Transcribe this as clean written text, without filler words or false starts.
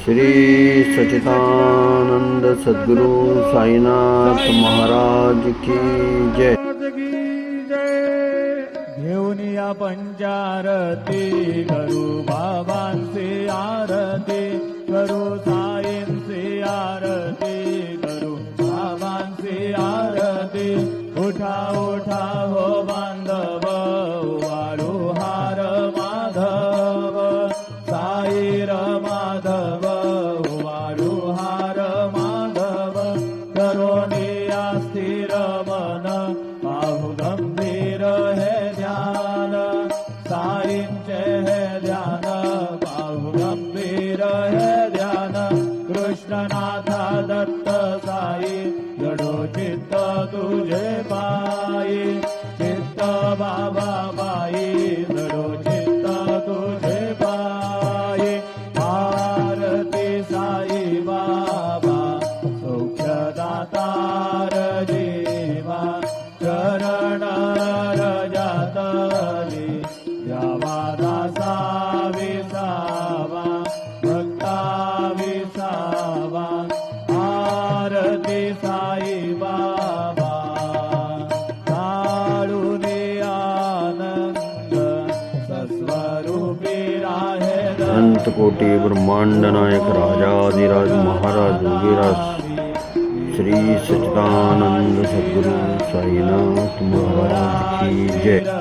श्री सच्चिदानंद सद्गुरु साईनाथ महाराज की जय। घेऊन या पंचारती करू बाबांचे आरती करू साईंचे आरती करू बाबांचे आरती। उठा उठा हो बांधव वाळू हार माधव साईर माधव वाळू हार माधव। करोनिया स्थिर मन पाहु गंभीर है ध्यान साईंचे है ध्यान पाहु गंभीर है ध्यान। कृष्णनाथा दत्त साई जडो चित्त तुझे पायी चित्त बाबा बाई जडो चित्त तुझे पायी। आरती साई बाबा सौख्यदातार जीवा चरण रजातली द्यावा दासा विसावा भक्ता विसावा। आरती साई बाबा काळुनी आनंद सस्वरूपी राहे अनंत कोटी ब्रह्मांड नायक राजाधिराज महाराज योगीराज श्री सच्चिदानंद सद्गुरु साईनाथ महाराज की जय।